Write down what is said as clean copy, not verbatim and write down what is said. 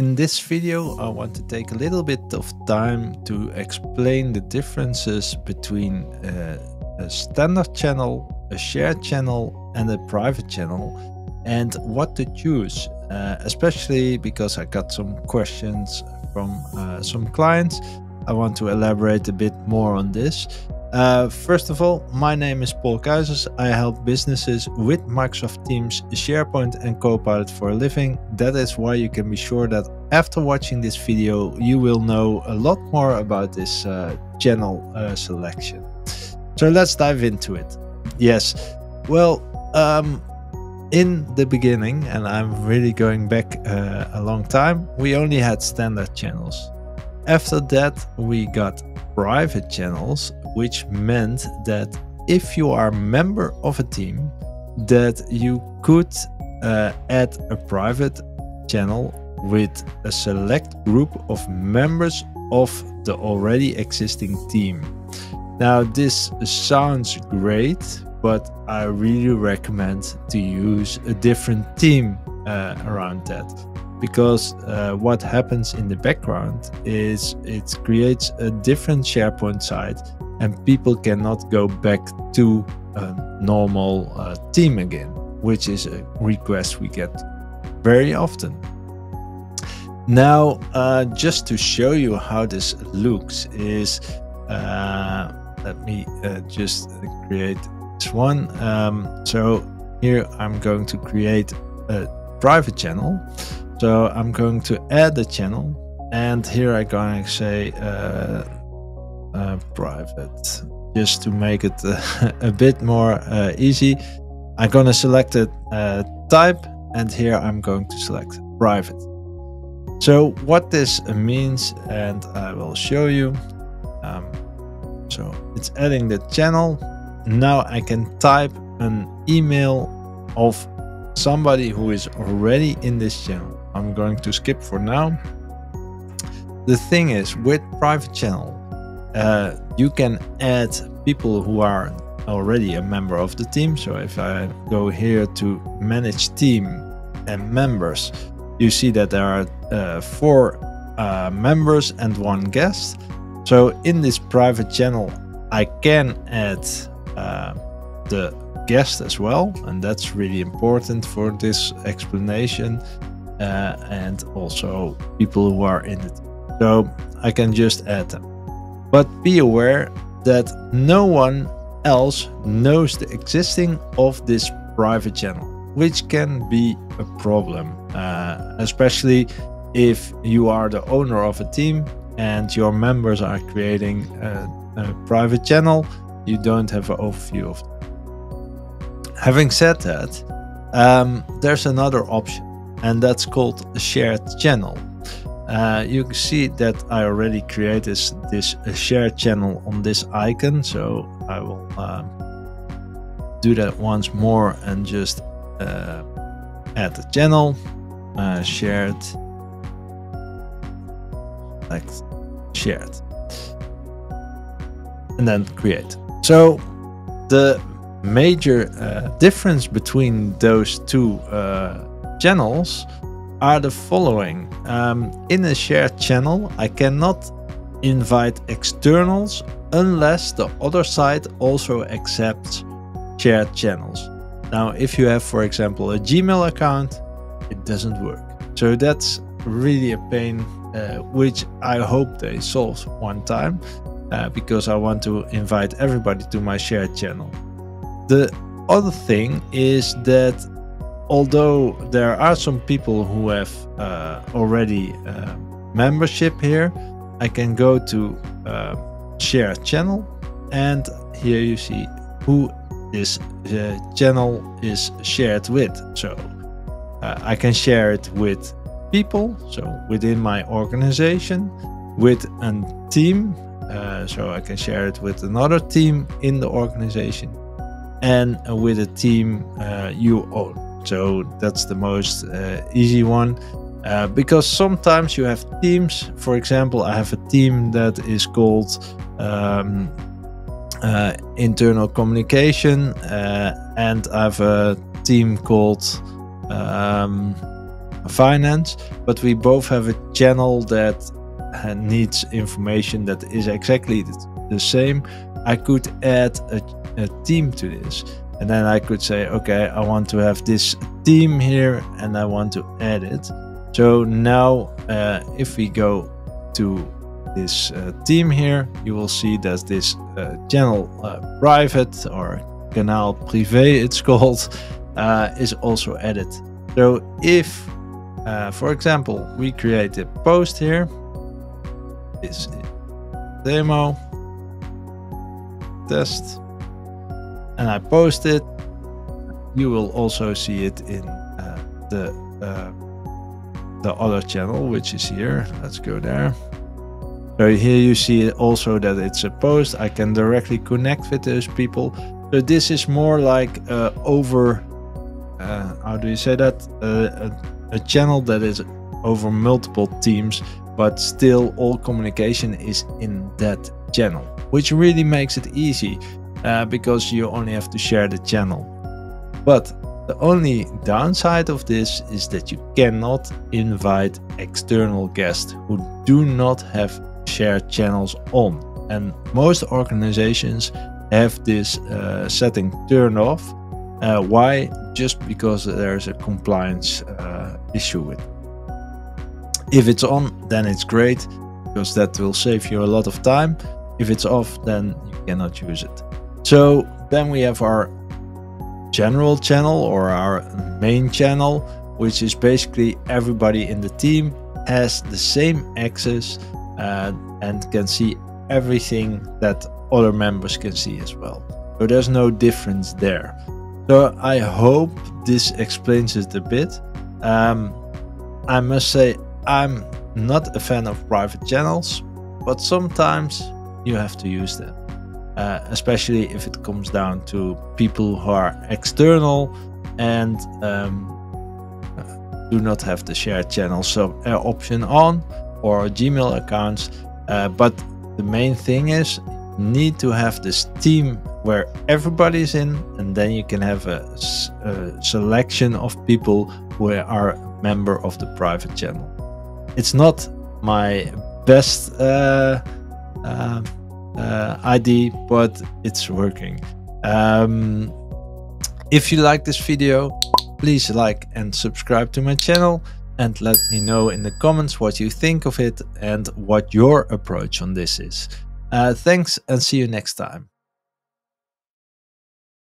In this video, I want to take a little bit of time to explain the differences between a standard channel, a shared channel, and a private channel, and what to choose, especially because I got some questions from some clients. I want to elaborate a bit more on this. First of all, my name is Paul Kuijsers. I help businesses with Microsoft Teams, SharePoint and Copilot for a living. That is why you can be sure that after watching this video, you will know a lot more about this channel selection. So let's dive into it. Yes, well, in the beginning, and I'm really going back a long time, we only had standard channels. After that, we got private channels, which meant that if you are a member of a team, that you could add a private channel with a select group of members of the already existing team. Now, this sounds great, but I really recommend to use a different team around that. Because what happens in the background is it creates a different SharePoint site and people cannot go back to a normal team again, which is a request we get very often. Now, just to show you how this looks is, let me just create this one. So here I'm going to create a private channel. So I'm going to add the channel, and here I'm going to say private, just to make it a bit more easy. I'm going to select a type, and here I'm going to select private. So what this means, and I will show you. So it's adding the channel. Now I can type an email of somebody who is already in this channel. I'm going to skip for now. The thing is, with private channel, you can add people who are already a member of the team. So if I go here to manage team and members, you see that there are 4 members and 1 guest. So in this private channel, I can add the guest as well, and that's really important for this explanation. And also people who are in it. So I can just add them. But be aware that no one else knows the existing of this private channel, which can be a problem, especially if you are the owner of a team and your members are creating a private channel. You don't have an overview of it. Having said that, there's another option, and that's called a shared channel. You can see that I already created this shared channel on this icon, so I will do that once more and just add the channel, shared, like shared, and then create. So the major difference between those two channels are the following. In a shared channel, I cannot invite externals unless the other side also accepts shared channels. Now, if you have, for example, a Gmail account, it doesn't work. So that's really a pain, which I hope they solve one time, because I want to invite everybody to my shared channel. The other thing is that although there are some people who have already membership here, I can go to share channel, and here you see who this channel is shared with. So I can share it with people, so within my organization, with a team, so I can share it with another team in the organization, and with a team you own. So that's the most easy one, because sometimes you have teams. For example, I have a team that is called internal communication, and I have a team called finance, but we both have a channel that needs information that is exactly the same, I could add a theme to this. And then I could say, okay, I want to have this theme here and I want to add it. So now if we go to this theme here, you will see that this channel private, or canal privé it's called, is also added. So if for example we create a post here, this demo test, and I post it, you will also see it in the other channel, which is here. Let's go there. So here you see it also that it's a post. I can directly connect with those people. So this is more like over how do you say that, a channel that is over multiple teams, but still all communication is in that channel, which really makes it easy because you only have to share the channel. But the only downside of this is that you cannot invite external guests who do not have shared channels on, and most organizations have this setting turned off. Why? Just because there's a compliance issue with it. If it's on, then it's great, because that will save you a lot of time. If it's off, then you cannot use it. So then we have our general channel, or our main channel, which is basically everybody in the team has the same access and can see everything that other members can see as well. So there's no difference there. So I hope this explains it a bit. I must say I'm not a fan of private channels, but sometimes you have to use them, especially if it comes down to people who are external and do not have the shared channel option on, or Gmail accounts. But the main thing is, you need to have this theme where everybody's in, and then you can have a selection of people who are a member of the private channel. It's not my best idea, but it's working. If you like this video, please like and subscribe to my channel, and let me know in the comments what you think of it and what your approach on this is. Thanks, and see you next time.